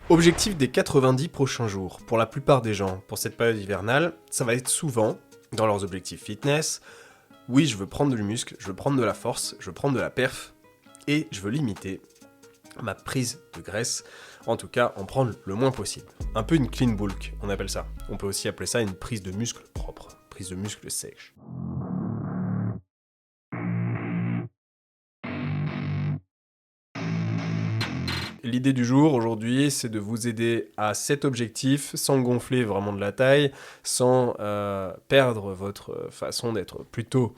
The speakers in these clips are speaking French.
Objectif des 90 prochains jours. Pour la plupart des gens, pour cette période hivernale, ça va être souvent, dans leurs objectifs fitness, oui, je veux prendre du muscle, je veux prendre de la force, je veux prendre de la perf, et je veux limiter ma prise de graisse, en tout cas en prendre le moins possible. Un peu une clean bulk, on appelle ça. On peut aussi appeler ça une prise de muscle propre, prise de muscle sèche. L'idée du jour aujourd'hui, c'est de vous aider à cet objectif sans gonfler vraiment de la taille, sans perdre votre façon d'être plutôt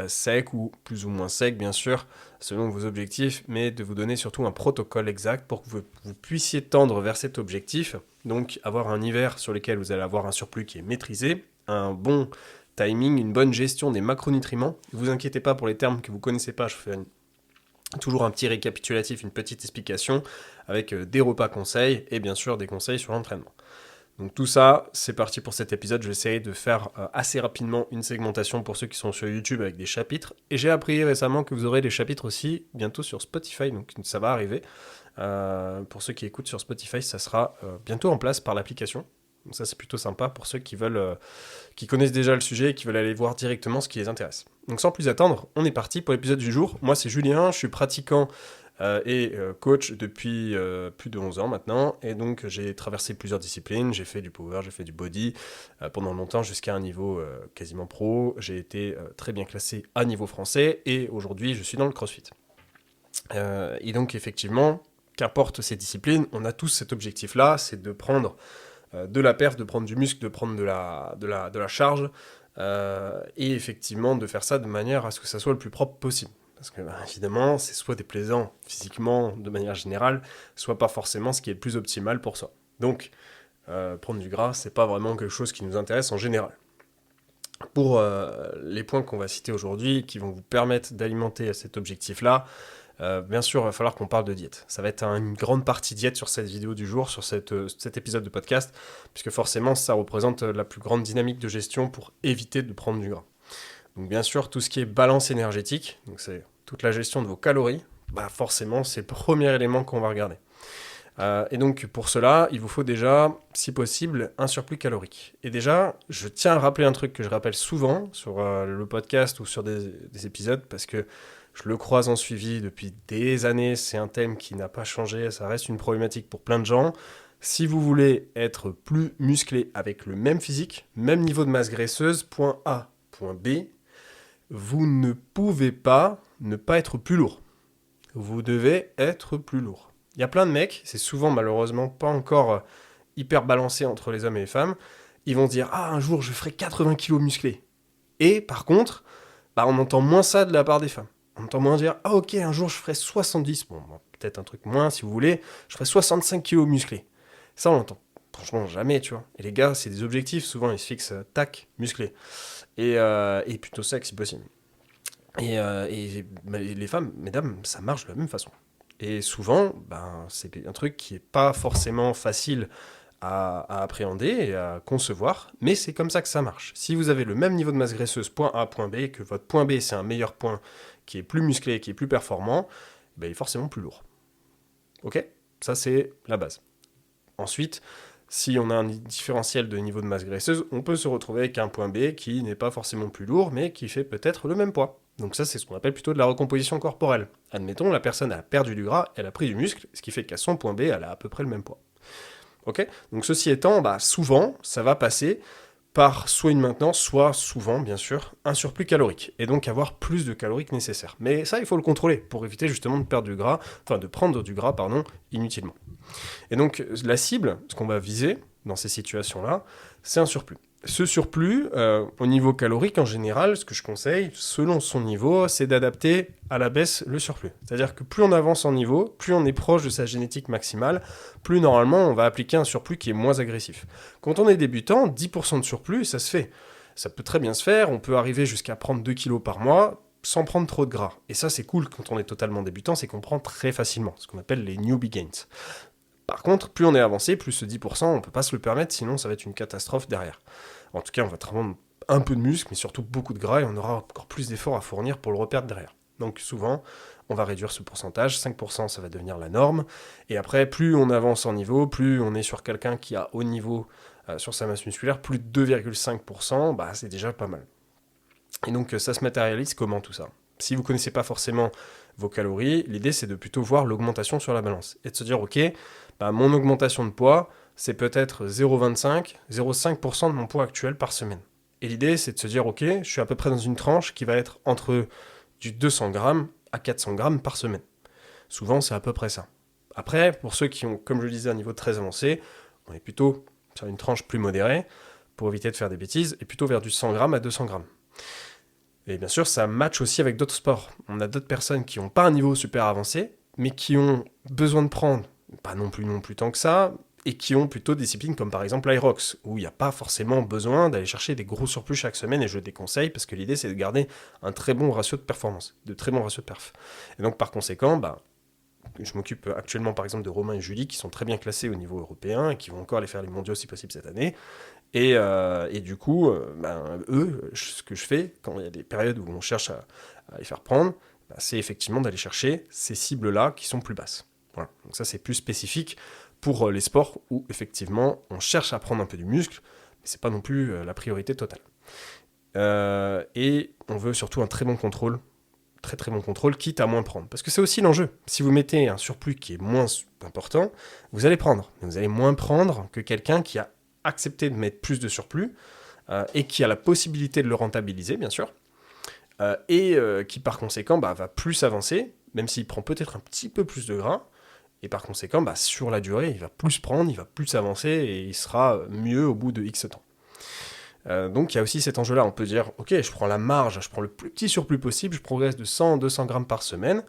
sec ou plus ou moins sec bien sûr, selon vos objectifs, mais de vous donner surtout un protocole exact pour que vous puissiez tendre vers cet objectif, donc avoir un hiver sur lequel vous allez avoir un surplus qui est maîtrisé, un bon timing, une bonne gestion des macronutriments. Ne vous inquiétez pas pour les termes que vous ne connaissez pas, je fais toujours un petit récapitulatif, une petite explication avec des repas conseils et bien sûr des conseils sur l'entraînement. Donc tout ça, c'est parti pour cet épisode. Je vais essayer de faire assez rapidement une segmentation pour ceux qui sont sur YouTube avec des chapitres. Et j'ai appris récemment que vous aurez des chapitres aussi bientôt sur Spotify, donc ça va arriver. Pour ceux qui écoutent sur Spotify, ça sera bientôt en place par l'application. Donc ça, c'est plutôt sympa pour ceux qui veulent, qui connaissent déjà le sujet et qui veulent aller voir directement ce qui les intéresse. Donc sans plus attendre, on est parti pour l'épisode du jour. Moi, c'est Julien, je suis pratiquant et coach depuis plus de 11 ans maintenant. Et donc, j'ai traversé plusieurs disciplines. J'ai fait du power, j'ai fait du body pendant longtemps jusqu'à un niveau quasiment pro. J'ai été très bien classé à niveau français et aujourd'hui, je suis dans le CrossFit. Et donc, effectivement, qu'importe ces disciplines, on a tous cet objectif-là, c'est de prendre de la perf, de prendre du muscle, de prendre de la charge, et effectivement de faire ça de manière à ce que ça soit le plus propre possible. Parce que évidemment, c'est soit déplaisant physiquement de manière générale, soit pas forcément ce qui est le plus optimal pour soi. Donc, prendre du gras, c'est pas vraiment quelque chose qui nous intéresse en général. Pour les points qu'on va citer aujourd'hui, qui vont vous permettre d'alimenter cet objectif-là, bien sûr, il va falloir qu'on parle de diète. Ça va être une grande partie diète sur cette vidéo du jour, sur cet épisode de podcast, puisque forcément, ça représente la plus grande dynamique de gestion pour éviter de prendre du gras. Donc bien sûr, tout ce qui est balance énergétique, donc c'est toute la gestion de vos calories, forcément, c'est le premier élément qu'on va regarder. Et donc pour cela, il vous faut déjà, si possible, un surplus calorique. Et déjà, je tiens à rappeler un truc que je rappelle souvent sur le podcast ou sur des épisodes, parce que je le croise en suivi depuis des années, c'est un thème qui n'a pas changé, ça reste une problématique pour plein de gens. Si vous voulez être plus musclé avec le même physique, même niveau de masse graisseuse, point A, point B, vous ne pouvez pas ne pas être plus lourd. Vous devez être plus lourd. Il y a plein de mecs, c'est souvent malheureusement pas encore hyper balancé entre les hommes et les femmes, ils vont se dire « Ah, un jour je ferai 80 kilos musclés ». Et par contre, on entend moins ça de la part des femmes. On entend moins dire « Ah ok, un jour je ferai 70 ». Bon, peut-être un truc moins si vous voulez, je ferai 65 kilos musclés. Ça on l'entend. Franchement, jamais, tu vois. Et les gars, c'est des objectifs, souvent ils se fixent tac, musclé. Et plutôt sec si possible. Et les femmes, mesdames, ça marche de la même façon. Et souvent, c'est un truc qui n'est pas forcément facile à appréhender et à concevoir, mais c'est comme ça que ça marche. Si vous avez le même niveau de masse graisseuse, point A, point B, que votre point B, c'est un meilleur point qui est plus musclé, qui est plus performant, il est forcément plus lourd. Ok ? Ça, c'est la base. Ensuite, si on a un différentiel de niveau de masse graisseuse, on peut se retrouver avec un point B qui n'est pas forcément plus lourd, mais qui fait peut-être le même poids. Donc ça, c'est ce qu'on appelle plutôt de la recomposition corporelle. Admettons, la personne a perdu du gras, elle a pris du muscle, ce qui fait qu'à son point B, elle a à peu près le même poids. Ok ? Donc ceci étant, souvent, ça va passer par soit une maintenance, soit souvent, bien sûr, un surplus calorique, et donc avoir plus de calories que nécessaire. Mais ça, il faut le contrôler, pour éviter justement de perdre du gras, de prendre du gras, inutilement. Et donc, la cible, ce qu'on va viser dans ces situations-là, c'est un surplus. Ce surplus, au niveau calorique en général, ce que je conseille, selon son niveau, c'est d'adapter à la baisse le surplus. C'est-à-dire que plus on avance en niveau, plus on est proche de sa génétique maximale, plus normalement on va appliquer un surplus qui est moins agressif. Quand on est débutant, 10% de surplus, ça se fait. Ça peut très bien se faire, on peut arriver jusqu'à prendre 2 kilos par mois sans prendre trop de gras. Et ça, c'est cool quand on est totalement débutant, c'est qu'on prend très facilement, ce qu'on appelle les newbie gains. Par contre, plus on est avancé, plus ce 10%, on ne peut pas se le permettre, sinon ça va être une catastrophe derrière. En tout cas, on va prendre un peu de muscle, mais surtout beaucoup de gras, et on aura encore plus d'efforts à fournir pour le reperdre derrière. Donc souvent, on va réduire ce pourcentage, 5% ça va devenir la norme, et après, plus on avance en niveau, plus on est sur quelqu'un qui a haut niveau sur sa masse musculaire, plus de 2,5%, bah, c'est déjà pas mal. Et donc ça se matérialise comment tout ça? Si vous ne connaissez pas forcément vos calories, l'idée c'est de plutôt voir l'augmentation sur la balance, et de se dire, ok, bah, mon augmentation de poids, c'est peut-être 0,25, 0,5% de mon poids actuel par semaine. Et l'idée, c'est de se dire, ok, je suis à peu près dans une tranche qui va être entre du 200 grammes à 400 grammes par semaine. Souvent, c'est à peu près ça. Après, pour ceux qui ont, comme je le disais, un niveau très avancé, on est plutôt sur une tranche plus modérée, pour éviter de faire des bêtises, et plutôt vers du 100 grammes à 200 grammes. Et bien sûr, ça match aussi avec d'autres sports. On a d'autres personnes qui n'ont pas un niveau super avancé, mais qui ont besoin de prendre, pas non plus tant que ça, et qui ont plutôt des disciplines comme par exemple l'Aerox, où il n'y a pas forcément besoin d'aller chercher des gros surplus chaque semaine, et je déconseille, parce que l'idée c'est de garder un très bon ratio de performance, de très bons ratios de perf. Et donc par conséquent, je m'occupe actuellement par exemple de Romain et Julie, qui sont très bien classés au niveau européen, et qui vont encore aller faire les mondiaux si possible cette année. Et du coup, eux, ce que je fais, quand il y a des périodes où on cherche à les faire prendre, c'est effectivement d'aller chercher ces cibles-là qui sont plus basses. Voilà. Donc ça, c'est plus spécifique pour les sports où, effectivement, on cherche à prendre un peu du muscle, mais c'est pas non plus la priorité totale. Et on veut surtout un très bon contrôle, très très bon contrôle, quitte à moins prendre. Parce que c'est aussi l'enjeu. Si vous mettez un surplus qui est moins important, vous allez prendre. Mais vous allez moins prendre que quelqu'un qui a accepté de mettre plus de surplus et qui a la possibilité de le rentabiliser, bien sûr, et qui par conséquent va plus avancer, même s'il prend peut-être un petit peu plus de gras, et par conséquent, sur la durée, il va plus prendre, il va plus avancer, et il sera mieux au bout de X temps. Donc il y a aussi cet enjeu-là, on peut dire, ok, je prends la marge, je prends le plus petit surplus possible, je progresse de 100-200 grammes par semaine,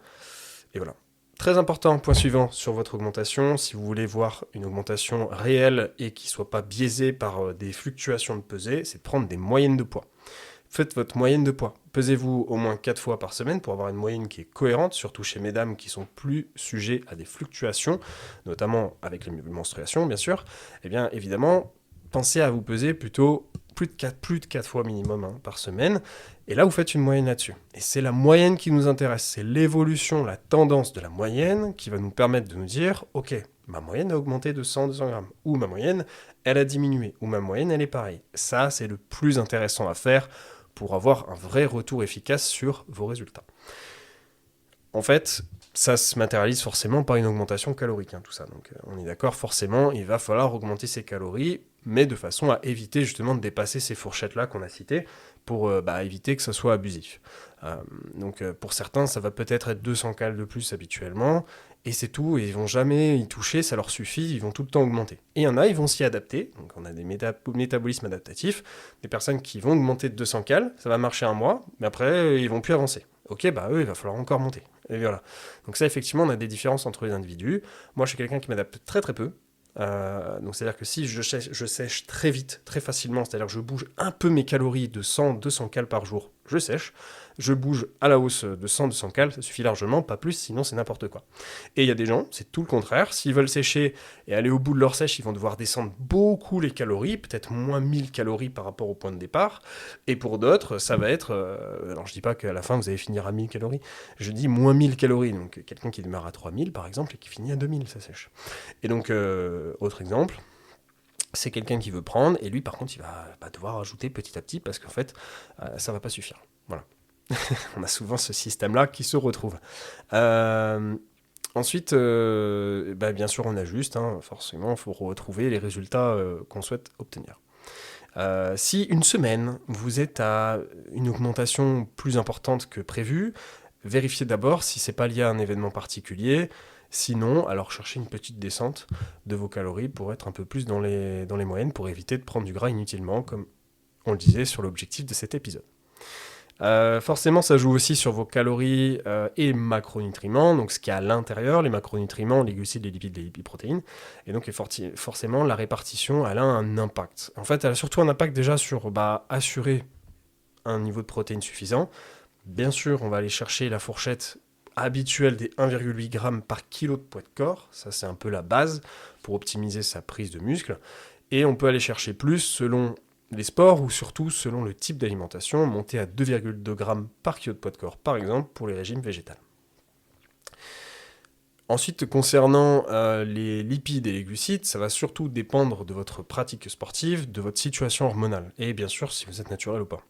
et voilà. Très important, point suivant sur votre augmentation, si vous voulez voir une augmentation réelle et qui ne soit pas biaisée par des fluctuations de pesée, c'est de prendre des moyennes de poids. Faites votre moyenne de poids. Pesez-vous au moins 4 fois par semaine pour avoir une moyenne qui est cohérente, surtout chez mesdames qui sont plus sujets à des fluctuations, notamment avec les menstruations, bien sûr. Eh bien, évidemment, pensez à vous peser plutôt plus de 4 fois minimum par semaine. Et là, vous faites une moyenne là-dessus. Et c'est la moyenne qui nous intéresse. C'est l'évolution, la tendance de la moyenne qui va nous permettre de nous dire, ok, ma moyenne a augmenté de 100-200 grammes. Ou ma moyenne, elle a diminué. Ou ma moyenne, elle est pareille. Ça, c'est le plus intéressant à faire pour avoir un vrai retour efficace sur vos résultats. En fait, ça se matérialise forcément par une augmentation calorique, tout ça. Donc on est d'accord, forcément, il va falloir augmenter ses calories, mais de façon à éviter justement de dépasser ces fourchettes-là qu'on a citées, pour éviter que ça soit abusif. Donc pour certains, ça va peut-être être 200 calories de plus habituellement, et c'est tout, et ils vont jamais y toucher, ça leur suffit, ils vont tout le temps augmenter. Et il y en a, ils vont s'y adapter, donc on a des métabolismes adaptatifs, des personnes qui vont augmenter de 200 calories, ça va marcher un mois, mais après, ils vont plus avancer. Ok, eux, il va falloir encore monter. Et voilà. Donc ça, effectivement, on a des différences entre les individus. Moi, je suis quelqu'un qui m'adapte très très peu. Donc c'est-à-dire que si je sèche très vite, très facilement, c'est-à-dire que je bouge un peu mes calories de 100-200 calories par jour, je sèche. Je bouge à la hausse de 100-200 calories, ça suffit largement, pas plus, sinon c'est n'importe quoi. Et il y a des gens, c'est tout le contraire, s'ils veulent sécher et aller au bout de leur sèche, ils vont devoir descendre beaucoup les calories, peut-être moins 1000 calories par rapport au point de départ, et pour d'autres, ça va être, alors je dis pas qu'à la fin vous allez finir à 1000 calories, je dis moins 1000 calories, donc quelqu'un qui démarre à 3000 par exemple, et qui finit à 2000, ça sèche. Et donc, autre exemple, c'est quelqu'un qui veut prendre, et lui par contre il va devoir ajouter petit à petit, parce qu'en fait, ça va pas suffire. Voilà. On a souvent ce système-là qui se retrouve. Ensuite, bien sûr, on ajuste. Forcément, il faut retrouver les résultats qu'on souhaite obtenir. Si une semaine, vous êtes à une augmentation plus importante que prévu, vérifiez d'abord si ce n'est pas lié à un événement particulier. Sinon, alors cherchez une petite descente de vos calories pour être un peu plus dans les moyennes, pour éviter de prendre du gras inutilement, comme on le disait sur l'objectif de cet épisode. Forcément, ça joue aussi sur vos calories et macronutriments, donc ce qu'il y a à l'intérieur, les macronutriments, les glucides, les lipides, les lipiprotéines. Et donc, forcément, la répartition, elle a un impact. En fait, elle a surtout un impact déjà sur assurer un niveau de protéines suffisant. Bien sûr, on va aller chercher la fourchette habituelle des 1,8 g par kilo de poids de corps. Ça, c'est un peu la base pour optimiser sa prise de muscle. Et on peut aller chercher plus selon les sports ou surtout selon le type d'alimentation, monter à 2,2 grammes par kilo de poids de corps, par exemple, pour les régimes végétaux. Ensuite, concernant les lipides et les glucides, ça va surtout dépendre de votre pratique sportive, de votre situation hormonale, et bien sûr si vous êtes naturel ou pas.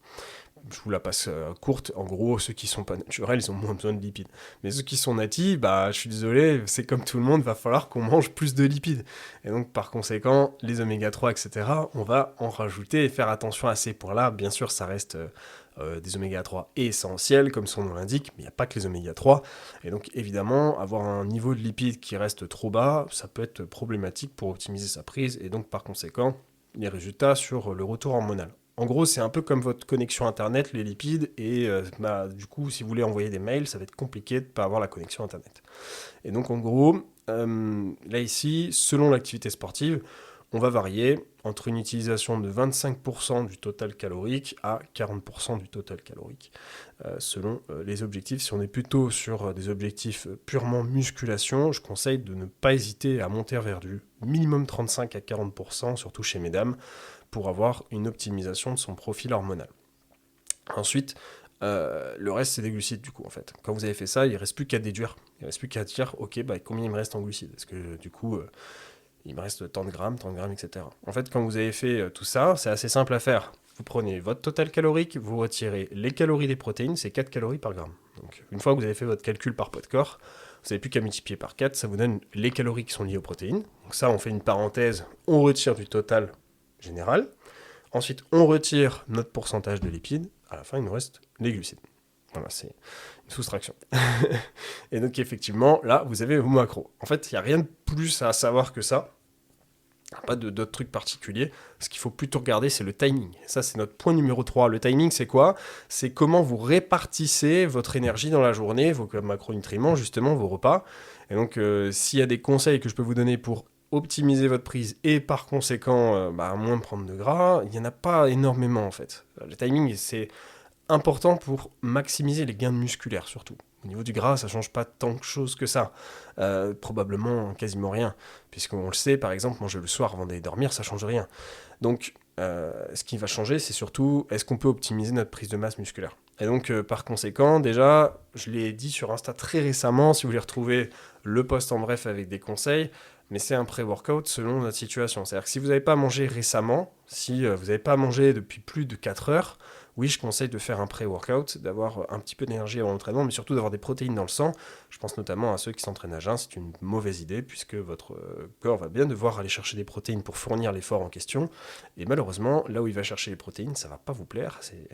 Je vous la passe courte, en gros, ceux qui sont pas naturels, ils ont moins besoin de lipides. Mais ceux qui sont natifs, bah, je suis désolé, c'est comme tout le monde, va falloir qu'on mange plus de lipides. Et donc, par conséquent, les oméga 3, etc., on va en rajouter et faire attention à ces points-là. Bien sûr, ça reste des oméga 3 essentiels, comme son nom l'indique, mais il n'y a pas que les oméga 3. Et donc, évidemment, avoir un niveau de lipides qui reste trop bas, ça peut être problématique pour optimiser sa prise, et donc, par conséquent, les résultats sur le retour hormonal. En gros, c'est un peu comme votre connexion Internet, les lipides, et du coup, si vous voulez envoyer des mails, ça va être compliqué de ne pas avoir la connexion Internet. Et donc, en gros, là ici, selon l'activité sportive, on va varier entre une utilisation de 25% du total calorique à 40% du total calorique, selon les objectifs. Si on est plutôt sur des objectifs purement musculation, je conseille de ne pas hésiter à monter vers du minimum 35 à 40%, surtout chez mesdames, pour avoir une optimisation de son profil hormonal. Ensuite, le reste, c'est des glucides, du coup, en fait. Quand vous avez fait ça, il ne reste plus qu'à déduire. Il ne reste plus qu'à dire, ok, bah, combien il me reste en glucides? Parce que, du coup, il me reste tant de grammes, etc. En fait, quand vous avez fait tout ça, c'est assez simple à faire. Vous prenez votre total calorique, vous retirez les calories des protéines, c'est 4 calories par gramme. Donc, une fois que vous avez fait votre calcul par poids de corps, vous n'avez plus qu'à multiplier par 4, ça vous donne les calories qui sont liées aux protéines. Donc ça, on fait une parenthèse, on retire du total général. Ensuite, on retire notre pourcentage de lipides. À la fin, il nous reste les glucides. Voilà, c'est une soustraction. Et donc, effectivement, là, vous avez vos macros. En fait, il n'y a rien de plus à savoir que ça. Pas d'autres trucs particuliers. Ce qu'il faut plutôt regarder, c'est le timing. Ça, c'est notre point numéro 3. Le timing, c'est quoi? C'est comment vous répartissez votre énergie dans la journée, vos macronutriments, justement, vos repas. Et donc, s'il y a des conseils que je peux vous donner pour optimiser votre prise et par conséquent moins prendre de gras, il n'y en a pas énormément en fait. Le timing, c'est important pour maximiser les gains musculaires surtout. Au niveau du gras, ça ne change pas tant de choses que ça. Probablement quasiment rien. Puisqu'on le sait, par exemple, manger le soir avant d'aller dormir, ça ne change rien. Donc, ce qui va changer, c'est surtout, est-ce qu'on peut optimiser notre prise de masse musculaire? Et donc, par conséquent, déjà, je l'ai dit sur Insta très récemment, si vous voulez retrouver le post en bref avec des conseils, mais c'est un pré-workout selon notre situation. C'est-à-dire que si vous n'avez pas mangé récemment, si vous n'avez pas mangé depuis plus de 4 heures, oui, je conseille de faire un pré-workout, d'avoir un petit peu d'énergie avant l'entraînement, mais surtout d'avoir des protéines dans le sang. Je pense notamment à ceux qui s'entraînent à jeun, c'est une mauvaise idée, puisque votre corps va bien devoir aller chercher des protéines pour fournir l'effort en question. Et malheureusement, là où il va chercher les protéines, ça ne va pas vous plaire, c'est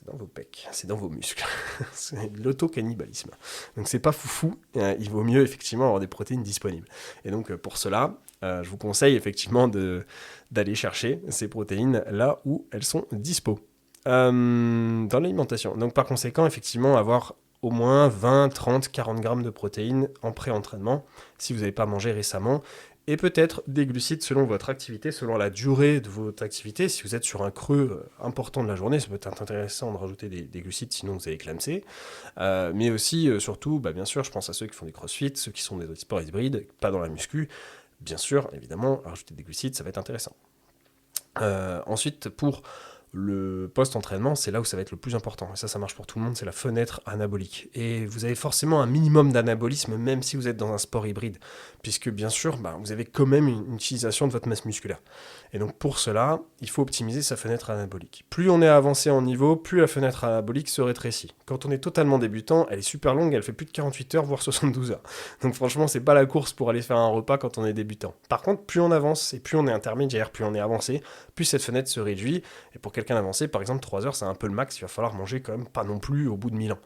dans vos pecs, c'est dans vos muscles. C'est de l'auto-cannibalisme. Donc c'est pas foufou, il vaut mieux effectivement avoir des protéines disponibles. Et donc pour cela, je vous conseille effectivement d'aller chercher ces protéines là où elles sont dispo. Dans l'alimentation. Donc par conséquent, effectivement, avoir au moins 20, 30, 40 grammes de protéines en pré-entraînement si vous n'avez pas mangé récemment. Et peut-être des glucides selon votre activité, selon la durée de votre activité. Si vous êtes sur un creux important de la journée, ça peut être intéressant de rajouter des glucides, sinon vous allez clamser. Mais aussi, surtout, bien sûr, je pense à ceux qui font des crossfit, ceux qui sont des sports hybrides, pas dans la muscu. Bien sûr, évidemment, rajouter des glucides, ça va être intéressant. Ensuite, pour le post-entraînement, c'est là où ça va être le plus important. Et ça marche pour tout le monde, c'est la fenêtre anabolique. Et vous avez forcément un minimum d'anabolisme, même si vous êtes dans un sport hybride. Puisque, bien sûr, vous avez quand même une utilisation de votre masse musculaire. Et donc, pour cela, il faut optimiser sa fenêtre anabolique. Plus on est avancé en niveau, plus la fenêtre anabolique se rétrécit. Quand on est totalement débutant, elle est super longue, elle fait plus de 48 heures, voire 72 heures. Donc, franchement, c'est pas la course pour aller faire un repas quand on est débutant. Par contre, plus on avance, et plus on est intermédiaire, plus on est avancé, plus cette fenêtre se réduit. Et pour quelqu'un avancé, par exemple, 3 heures, c'est un peu le max, il va falloir manger quand même pas non plus au bout de 1000 ans.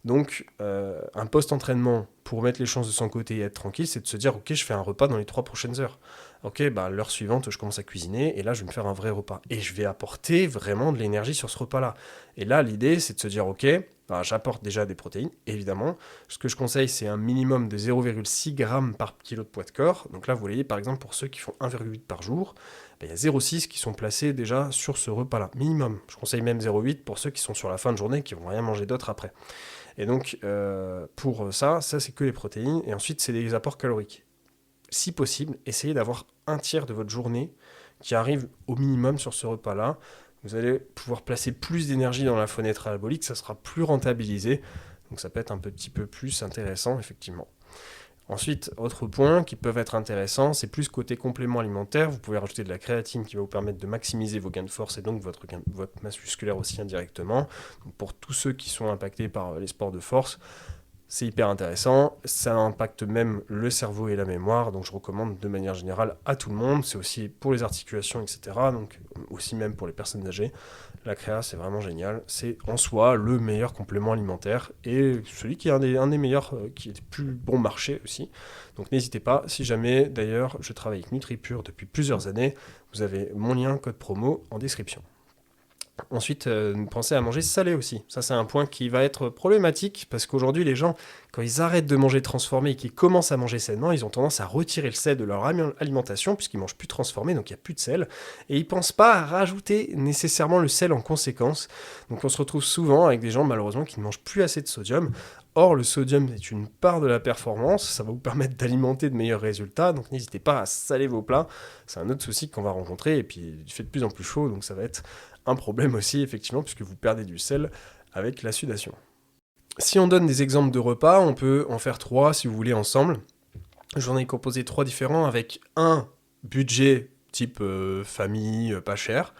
Donc, un post-entraînement, pour mettre les chances de son côté et être tranquille, c'est de se dire, ok, je fais un repas dans les 3 prochaines heures. Ok, l'heure suivante, je commence à cuisiner, et là, je vais me faire un vrai repas. Et je vais apporter vraiment de l'énergie sur ce repas-là. Et là, l'idée, c'est de se dire, ok, j'apporte déjà des protéines, évidemment. Ce que je conseille, c'est un minimum de 0,6 g par kilo de poids de corps. Donc là, vous voyez, par exemple, pour ceux qui font 1,8 par jour, il y a 0,6 qui sont placés déjà sur ce repas-là, minimum. Je conseille même 0,8 pour ceux qui sont sur la fin de journée, qui ne vont rien manger d'autre après. Et donc, pour ça c'est que les protéines. Et ensuite, c'est les apports caloriques. Si possible, essayez d'avoir un tiers de votre journée qui arrive au minimum sur ce repas-là, vous allez pouvoir placer plus d'énergie dans la fenêtre anabolique, ça sera plus rentabilisé, donc ça peut être un petit peu plus intéressant effectivement. Ensuite, autre point qui peuvent être intéressants, c'est plus côté complément alimentaire. Vous pouvez rajouter de la créatine qui va vous permettre de maximiser vos gains de force et donc votre masse musculaire aussi indirectement. Donc pour tous ceux qui sont impactés par les sports de force, c'est hyper intéressant. Ça impacte même le cerveau et la mémoire, donc je recommande de manière générale à tout le monde. C'est aussi pour les articulations, etc. Donc aussi même pour les personnes âgées. La créa, c'est vraiment génial. C'est en soi le meilleur complément alimentaire et celui qui est un des meilleurs, qui est plus bon marché aussi. Donc n'hésitez pas. Si jamais, d'ailleurs, je travaille avec NutriPure depuis plusieurs années, vous avez mon lien, code promo en description. Ensuite, pensez à manger salé aussi. Ça, c'est un point qui va être problématique parce qu'aujourd'hui, les gens, quand ils arrêtent de manger transformé et qu'ils commencent à manger sainement, ils ont tendance à retirer le sel de leur alimentation puisqu'ils mangent plus transformé, donc il n'y a plus de sel. Et ils ne pensent pas à rajouter nécessairement le sel en conséquence. Donc on se retrouve souvent avec des gens, malheureusement, qui ne mangent plus assez de sodium. Or, le sodium est une part de la performance, ça va vous permettre d'alimenter de meilleurs résultats, donc n'hésitez pas à saler vos plats. C'est un autre souci qu'on va rencontrer, et puis il fait de plus en plus chaud, donc ça va être un problème aussi, effectivement, puisque vous perdez du sel avec la sudation. Si on donne des exemples de repas, on peut en faire 3 si vous voulez ensemble. J'en ai composé 3 différents avec un budget type famille, pas cher,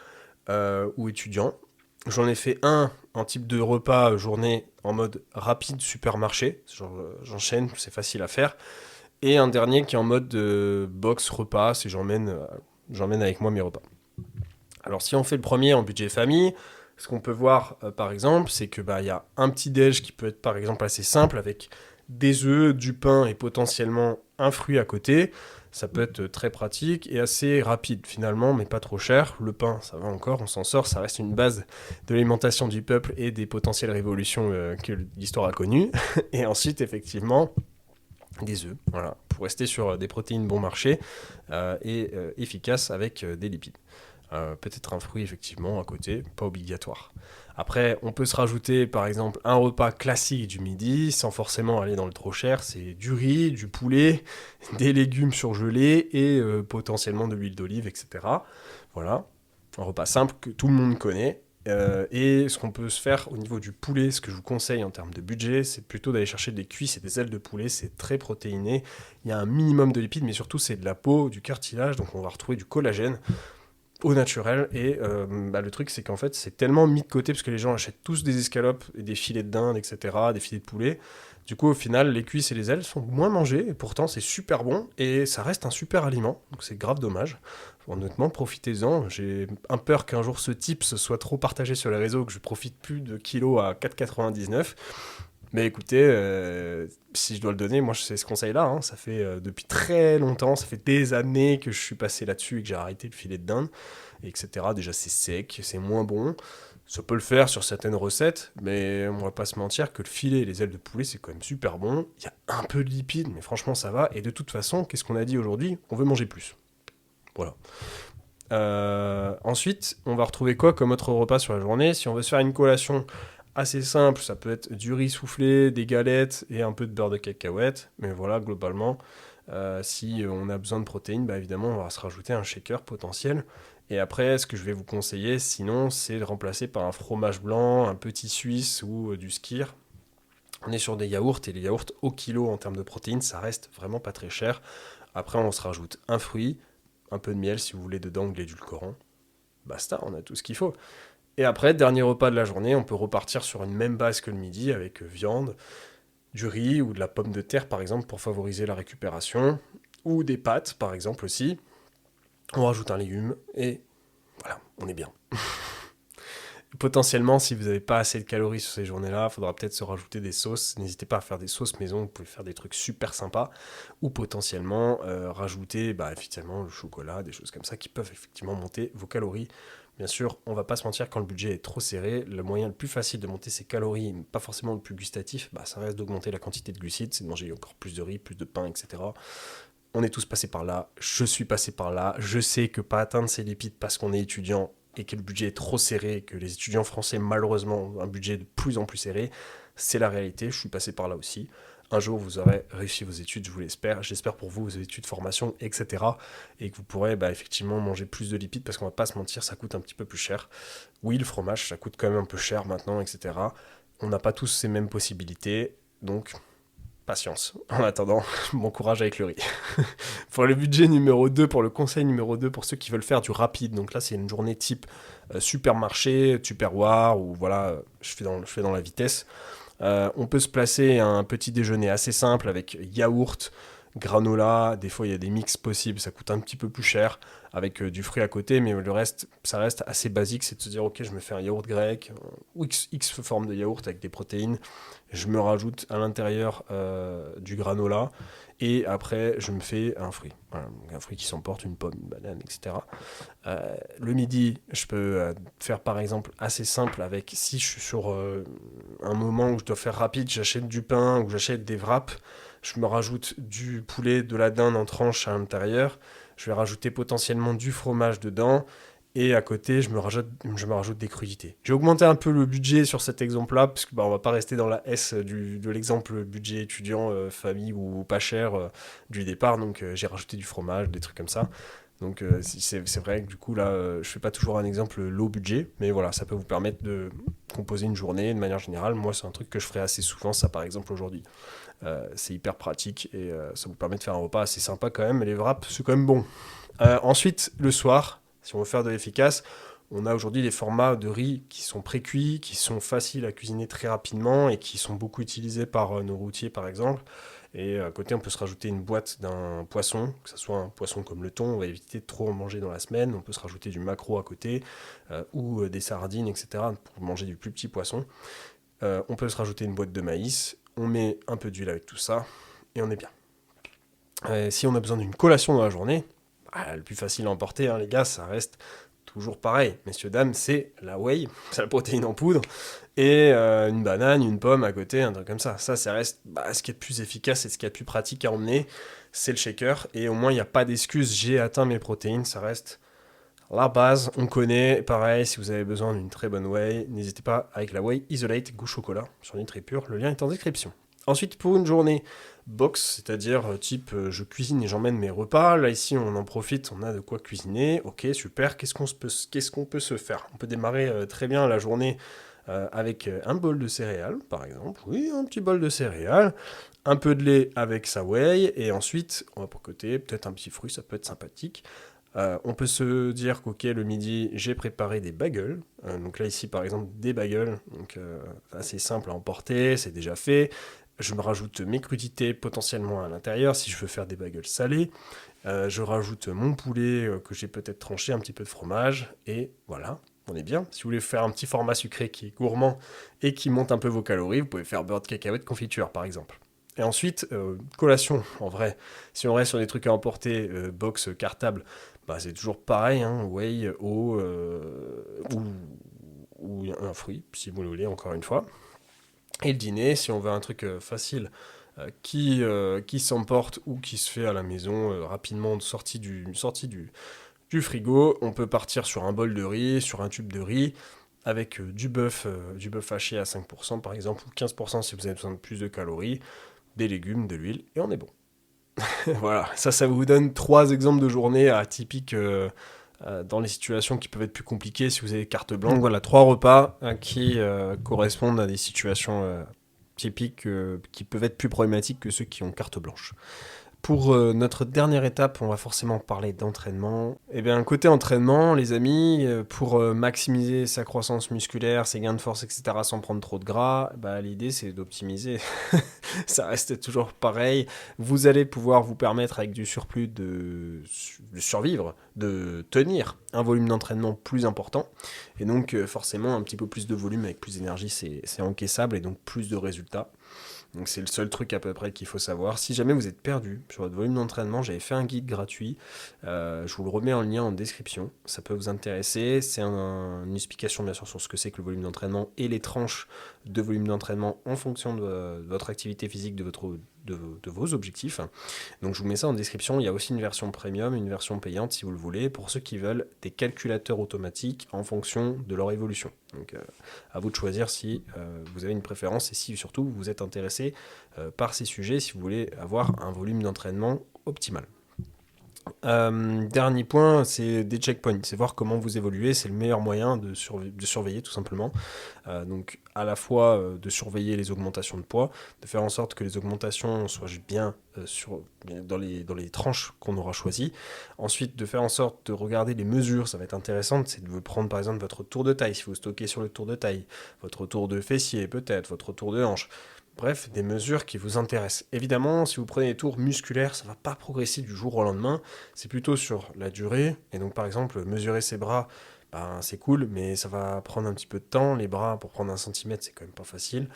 ou étudiant. J'en ai fait un en type de repas journée en mode rapide supermarché, genre, j'enchaîne, c'est facile à faire. Et un dernier qui est en mode box repas, c'est j'emmène avec moi mes repas. Alors si on fait le premier en budget famille, ce qu'on peut voir par exemple, c'est que y a un petit déj qui peut être par exemple assez simple avec des œufs, du pain et potentiellement un fruit à côté. Ça peut être très pratique et assez rapide finalement, mais pas trop cher. Le pain, ça va encore, on s'en sort, ça reste une base de l'alimentation du peuple et des potentielles révolutions que l'histoire a connues. Et ensuite, effectivement, des œufs, voilà, pour rester sur des protéines bon marché et efficaces avec des lipides. Peut-être un fruit effectivement à côté, pas obligatoire. Après, on peut se rajouter par exemple un repas classique du midi sans forcément aller dans le trop cher. C'est du riz, du poulet, des légumes surgelés et potentiellement de l'huile d'olive, etc. Voilà, un repas simple que tout le monde connaît. Et ce qu'on peut se faire au niveau du poulet, ce que je vous conseille en termes de budget, c'est plutôt d'aller chercher des cuisses et des ailes de poulet. C'est très protéiné. Il y a un minimum de lipides, mais surtout c'est de la peau, du cartilage, donc on va retrouver du collagène au naturel. Et le truc, c'est qu'en fait, c'est tellement mis de côté parce que les gens achètent tous des escalopes et des filets de dinde, etc., des filets de poulet. Du coup, au final, les cuisses et les ailes sont moins mangées et pourtant, c'est super bon et ça reste un super aliment. Donc, c'est grave dommage. Honnêtement, profitez-en. J'ai un peur qu'un jour ce tips soit trop partagé sur les réseaux, que je profite plus de kilos à 4,99. Mais écoutez, si je dois le donner, moi c'est ce conseil-là. Hein. Ça fait depuis très longtemps, ça fait des années que je suis passé là-dessus et que j'ai arrêté le filet de dinde, etc. Déjà c'est sec, c'est moins bon. Ça peut le faire sur certaines recettes, mais on va pas se mentir que le filet et les ailes de poulet c'est quand même super bon. Il y a un peu de lipides, mais franchement ça va. Et de toute façon, qu'est-ce qu'on a dit aujourd'hui? On veut manger plus. Voilà. Ensuite, on va retrouver quoi comme autre repas sur la journée? Si on veut se faire une collation assez simple, ça peut être du riz soufflé, des galettes et un peu de beurre de cacahuète. Mais voilà, globalement, si on a besoin de protéines, évidemment, on va se rajouter un shaker potentiel. Et après, ce que je vais vous conseiller, sinon, c'est de remplacer par un fromage blanc, un petit suisse ou du skyr. On est sur des yaourts et les yaourts au kilo en termes de protéines, ça reste vraiment pas très cher. Après, on se rajoute un fruit, un peu de miel si vous voulez dedans ou de l'édulcorant. Basta, on a tout ce qu'il faut. Et après, dernier repas de la journée, on peut repartir sur une même base que le midi avec viande, du riz ou de la pomme de terre par exemple pour favoriser la récupération, ou des pâtes par exemple aussi. On rajoute un légume et voilà, on est bien. Potentiellement, si vous n'avez pas assez de calories sur ces journées-là, il faudra peut-être se rajouter des sauces. N'hésitez pas à faire des sauces maison, vous pouvez faire des trucs super sympas. Ou potentiellement rajouter effectivement le chocolat, des choses comme ça qui peuvent effectivement monter vos calories. Bien sûr, on va pas se mentir, quand le budget est trop serré, le moyen le plus facile de monter ses calories, pas forcément le plus gustatif, ça reste d'augmenter la quantité de glucides, c'est de manger encore plus de riz, plus de pain, etc. On est tous passés par là, je suis passé par là, je sais que pas atteindre ces lipides parce qu'on est étudiant et que le budget est trop serré, que les étudiants français malheureusement ont un budget de plus en plus serré, c'est la réalité, je suis passé par là aussi. un jour vous aurez réussi vos études, je vous l'espère. J'espère pour vous, vos études, formation, etc. Et que vous pourrez effectivement manger plus de lipides parce qu'on va pas se mentir, ça coûte un petit peu plus cher. Oui, le fromage, ça coûte quand même un peu cher maintenant, etc. On n'a pas tous ces mêmes possibilités, donc patience. En attendant, bon courage avec le riz. Pour le budget numéro 2, pour le conseil numéro 2, pour ceux qui veulent faire du rapide, donc là c'est une journée type supermarché, Tupperware, ou voilà, je fais dans la vitesse. On peut se placer à un petit déjeuner assez simple avec yaourt, granola, des fois il y a des mix possibles, ça coûte un petit peu plus cher, avec du fruit à côté, mais le reste, ça reste assez basique, c'est de se dire ok, je me fais un yaourt grec, ou X forme de yaourt avec des protéines, je me rajoute à l'intérieur du granola, et après je me fais un fruit. Voilà, un fruit qui s'emporte, une pomme, une banane, etc. Le midi, je peux faire par exemple assez simple avec, si je suis sur un moment où je dois faire rapide, j'achète du pain ou j'achète des wraps, je me rajoute du poulet, de la dinde en tranches à l'intérieur, je vais rajouter potentiellement du fromage dedans, et à côté, je me rajoute des crudités. J'ai augmenté un peu le budget sur cet exemple-là, parce que on va pas rester dans la S de l'exemple budget étudiant, famille ou pas cher du départ, donc j'ai rajouté du fromage, des trucs comme ça. Donc c'est vrai que du coup là, je fais pas toujours un exemple low budget, mais voilà, ça peut vous permettre de composer une journée de manière générale. Moi, c'est un truc que je ferai assez souvent, ça par exemple aujourd'hui. C'est hyper pratique et ça vous permet de faire un repas assez sympa quand même. Et les wraps, c'est quand même bon. Ensuite, le soir, si on veut faire de l'efficace, on a aujourd'hui des formats de riz qui sont pré-cuits, qui sont faciles à cuisiner très rapidement et qui sont beaucoup utilisés par nos routiers par exemple. Et à côté, on peut se rajouter une boîte d'un poisson, que ce soit un poisson comme le thon, on va éviter de trop en manger dans la semaine. On peut se rajouter du maquereau à côté, ou des sardines, etc., pour manger du plus petit poisson. On peut se rajouter une boîte de maïs, on met un peu d'huile avec tout ça, et on est bien. Si on a besoin d'une collation dans la journée, le plus facile à emporter, hein, les gars, ça reste toujours pareil. Messieurs, dames, c'est la whey, c'est la protéine en poudre, et une banane, une pomme à côté, un truc comme ça. Ça reste ce qui est le plus efficace et ce qui est le plus pratique à emmener, c'est le shaker, et au moins il n'y a pas d'excuse, j'ai atteint mes protéines, ça reste la base, on connaît. Pareil, si vous avez besoin d'une très bonne whey, n'hésitez pas avec la whey Isolate goût chocolat sur NutriPure, le lien est en description. Ensuite, pour une journée box, c'est-à-dire type je cuisine et j'emmène mes repas, là ici on en profite, on a de quoi cuisiner, ok super, qu'est-ce qu'on peut se faire? On peut démarrer très bien la journée avec un bol de céréales, par exemple, oui, un petit bol de céréales, un peu de lait avec sa whey, et ensuite, on va pour côté, peut-être un petit fruit, ça peut être sympathique. On peut se dire qu'ok, le midi, j'ai préparé des bagels. Donc là, ici, par exemple, des bagels. Donc assez simple à emporter, c'est déjà fait. Je me rajoute mes crudités potentiellement à l'intérieur si je veux faire des bagels salés. Je rajoute mon poulet que j'ai peut-être tranché, un petit peu de fromage. Et voilà, on est bien. Si vous voulez faire un petit format sucré qui est gourmand et qui monte un peu vos calories, vous pouvez faire beurre de cacahuète confiture, par exemple. Et ensuite, collation, en vrai, si on reste sur des trucs à emporter, box cartable, c'est toujours pareil, hein, whey, eau, ou un fruit, si vous le voulez, encore une fois. Et le dîner, si on veut un truc facile, qui s'emporte ou qui se fait à la maison rapidement, sortie du frigo, on peut partir sur un bol de riz, sur un tube de riz, avec du bœuf haché à 5% par exemple, ou 15% si vous avez besoin de plus de calories, des légumes, de l'huile, et on est bon. Voilà, ça vous donne 3 exemples de journées atypiques dans les situations qui peuvent être plus compliquées si vous avez carte blanche. Donc voilà, 3 repas qui correspondent à des situations typiques qui peuvent être plus problématiques que ceux qui ont carte blanche. Pour notre dernière étape, on va forcément parler d'entraînement. Eh bien, côté entraînement, les amis, pour maximiser sa croissance musculaire, ses gains de force, etc., sans prendre trop de gras, l'idée c'est d'optimiser. Ça reste toujours pareil. Vous allez pouvoir vous permettre, avec du surplus, de survivre, de tenir un volume d'entraînement plus important. Et donc, forcément, un petit peu plus de volume avec plus d'énergie, c'est encaissable et donc plus de résultats. Donc c'est le seul truc à peu près qu'il faut savoir. Si jamais vous êtes perdu sur votre volume d'entraînement, j'avais fait un guide gratuit. Je vous le remets en lien en description. Ça peut vous intéresser. C'est une explication bien sûr sur ce que c'est que le volume d'entraînement et les tranches de volume d'entraînement en fonction de votre activité physique, de votre de vos objectifs. Donc je vous mets ça en description. Il y a aussi une version premium, une version payante si vous le voulez, pour ceux qui veulent des calculateurs automatiques en fonction de leur évolution. Donc à vous de choisir si vous avez une préférence et si surtout vous êtes intéressé par ces sujets, si vous voulez avoir un volume d'entraînement optimal. Dernier point, c'est des checkpoints, c'est voir comment vous évoluez, c'est le meilleur moyen de surveiller tout simplement. Donc à la fois de surveiller les augmentations de poids, de faire en sorte que les augmentations soient bien dans les tranches qu'on aura choisies. Ensuite, de faire en sorte de regarder les mesures, ça va être intéressant, c'est de prendre par exemple votre tour de taille, si vous stockez sur le tour de taille, votre tour de fessier peut-être, votre tour de hanche. Bref, des mesures qui vous intéressent. Évidemment, si vous prenez des tours musculaires, ça ne va pas progresser du jour au lendemain. C'est plutôt sur la durée. Et donc, par exemple, mesurer ses bras, c'est cool, mais ça va prendre un petit peu de temps. Les bras, pour prendre 1 centimètre, c'est quand même pas facile.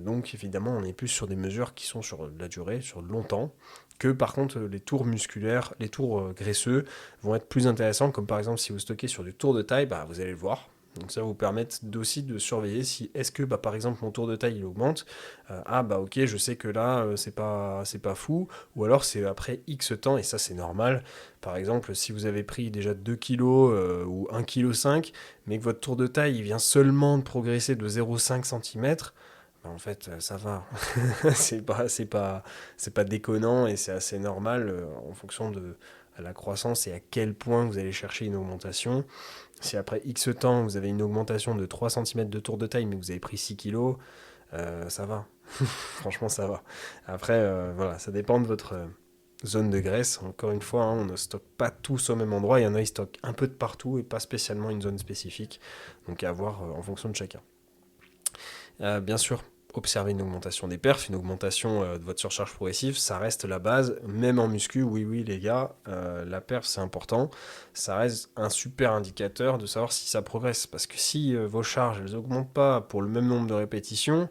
Donc, évidemment, on est plus sur des mesures qui sont sur la durée, sur longtemps, que par contre, les tours musculaires, les tours graisseux vont être plus intéressants. Comme par exemple, si vous stockez sur du tour de taille, vous allez le voir. Donc ça va vous permettre aussi de surveiller si est-ce que par exemple mon tour de taille il augmente, ok, je sais que là c'est pas fou, ou alors c'est après X temps et ça c'est normal. Par exemple, si vous avez pris déjà 2 kg ou 1,5 kg, mais que votre tour de taille il vient seulement de progresser de 0,5 cm, en fait ça va. c'est pas déconnant et c'est assez normal en fonction de la croissance et à quel point vous allez chercher une augmentation. Si après X temps, vous avez une augmentation de 3 cm de tour de taille, mais vous avez pris 6 kg, ça va. Franchement, ça va. Après, voilà, ça dépend de votre zone de graisse. Encore une fois, on ne stocke pas tous au même endroit. Il y en a qui stockent un peu de partout et pas spécialement une zone spécifique. Donc à voir en fonction de chacun. Bien sûr, observer une augmentation des perfs, une augmentation de votre surcharge progressive, ça reste la base, même en muscu, oui les gars, la perf c'est important, ça reste un super indicateur de savoir si ça progresse, parce que si vos charges elles augmentent pas pour le même nombre de répétitions,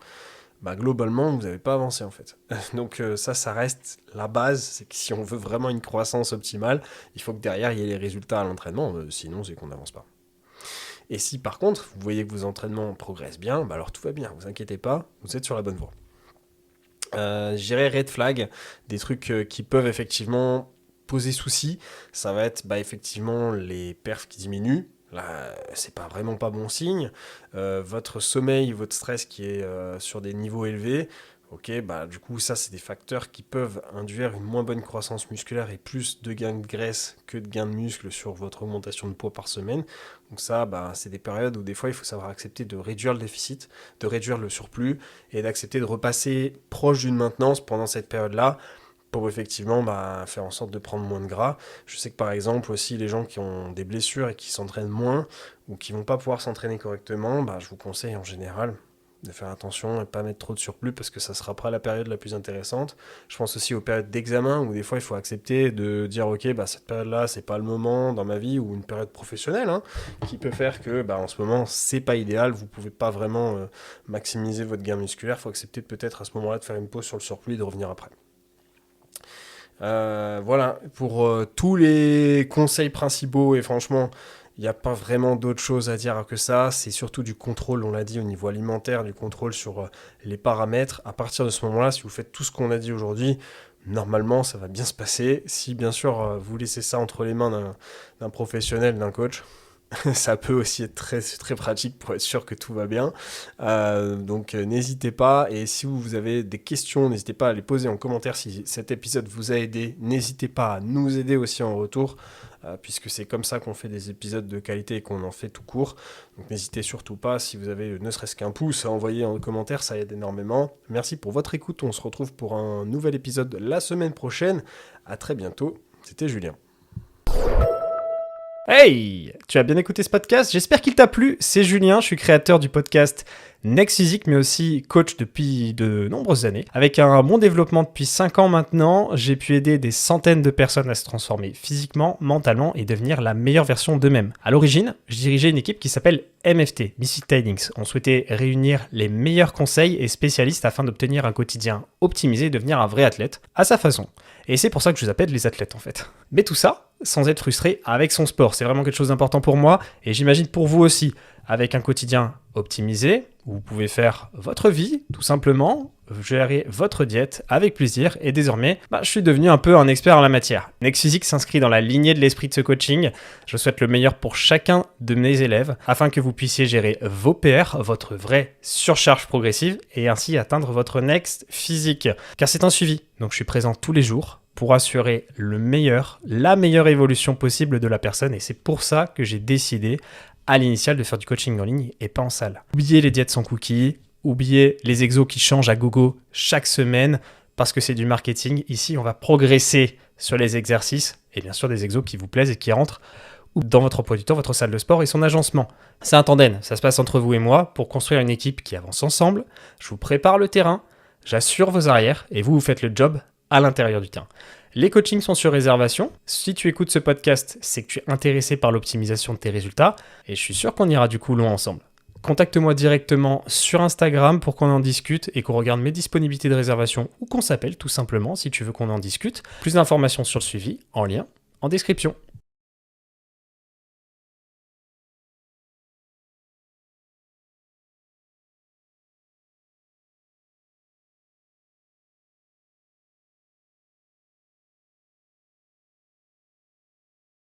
globalement vous n'avez pas avancé en fait. Donc ça reste la base, c'est que si on veut vraiment une croissance optimale, il faut que derrière il y ait les résultats à l'entraînement, sinon c'est qu'on n'avance pas. Et si par contre, vous voyez que vos entraînements progressent bien, alors tout va bien, vous inquiétez pas, vous êtes sur la bonne voie. Je dirais red flag, des trucs qui peuvent effectivement poser souci, ça va être effectivement les perfs qui diminuent. Là, c'est vraiment pas bon signe. Votre sommeil, votre stress qui est sur des niveaux élevés, ok, du coup, ça, c'est des facteurs qui peuvent induire une moins bonne croissance musculaire et plus de gains de graisse que de gains de muscle sur votre augmentation de poids par semaine. Donc ça, c'est des périodes où des fois, il faut savoir accepter de réduire le déficit, de réduire le surplus et d'accepter de repasser proche d'une maintenance pendant cette période-là pour effectivement faire en sorte de prendre moins de gras. Je sais que par exemple aussi les gens qui ont des blessures et qui s'entraînent moins ou qui vont pas pouvoir s'entraîner correctement, je vous conseille en général de faire attention et de pas mettre trop de surplus parce que ça sera pas la période la plus intéressante. Je pense aussi aux périodes d'examen où des fois il faut accepter de dire ok cette période-là c'est pas le moment dans ma vie ou une période professionnelle qui peut faire que en ce moment c'est pas idéal, vous pouvez pas vraiment maximiser votre gain musculaire, il faut accepter peut-être à ce moment-là de faire une pause sur le surplus et de revenir après. Voilà pour tous les conseils principaux et franchement il n'y a pas vraiment d'autre chose à dire que ça, c'est surtout du contrôle, on l'a dit au niveau alimentaire, du contrôle sur les paramètres. À partir de ce moment-là, si vous faites tout ce qu'on a dit aujourd'hui, normalement ça va bien se passer. Si bien sûr vous laissez ça entre les mains d'un professionnel, d'un coach, ça peut aussi être très, très pratique pour être sûr que tout va bien. Donc n'hésitez pas, et si vous avez des questions, n'hésitez pas à les poser en commentaire si cet épisode vous a aidé. N'hésitez pas à nous aider aussi en retour, puisque c'est comme ça qu'on fait des épisodes de qualité et qu'on en fait tout court. Donc n'hésitez surtout pas, si vous avez ne serait-ce qu'un pouce à envoyer en commentaire, ça aide énormément. Merci pour votre écoute, on se retrouve pour un nouvel épisode la semaine prochaine. À très bientôt, c'était Julien. Hey, tu as bien écouté ce podcast? J'espère qu'il t'a plu. C'est Julien, je suis créateur du podcast Next Physique, mais aussi coach depuis de nombreuses années. Avec un bon développement depuis 5 ans maintenant, j'ai pu aider des centaines de personnes à se transformer physiquement, mentalement et devenir la meilleure version d'eux-mêmes. À l'origine, je dirigeais une équipe qui s'appelle MFT, Misfit Tidings. On souhaitait réunir les meilleurs conseils et spécialistes afin d'obtenir un quotidien optimisé et devenir un vrai athlète à sa façon. Et c'est pour ça que je vous appelle les athlètes en fait. Mais tout ça sans être frustré avec son sport. C'est vraiment quelque chose d'important pour moi et j'imagine pour vous aussi. Avec un quotidien optimisé, vous pouvez faire votre vie tout simplement, gérer votre diète avec plaisir et désormais, je suis devenu un peu un expert en la matière. Next Physique s'inscrit dans la lignée de l'esprit de ce coaching. Je souhaite le meilleur pour chacun de mes élèves afin que vous puissiez gérer vos PR, votre vraie surcharge progressive et ainsi atteindre votre Next Physique. Car c'est un suivi, donc je suis présent tous les jours pour assurer la meilleure évolution possible de la personne et c'est pour ça que j'ai décidé à l'initial de faire du coaching en ligne et pas en salle. Oubliez les diètes sans cookies, oubliez les exos qui changent à gogo chaque semaine parce que c'est du marketing. Ici, on va progresser sur les exercices et bien sûr des exos qui vous plaisent et qui rentrent dans votre emploi du temps, votre salle de sport et son agencement. C'est un tandem, ça se passe entre vous et moi pour construire une équipe qui avance ensemble. Je vous prépare le terrain, j'assure vos arrières et vous faites le job à l'intérieur du terrain. Les coachings sont sur réservation. Si tu écoutes ce podcast, c'est que tu es intéressé par l'optimisation de tes résultats et je suis sûr qu'on ira du coup loin ensemble. Contacte-moi directement sur Instagram pour qu'on en discute et qu'on regarde mes disponibilités de réservation ou qu'on s'appelle tout simplement si tu veux qu'on en discute. Plus d'informations sur le suivi en lien en description.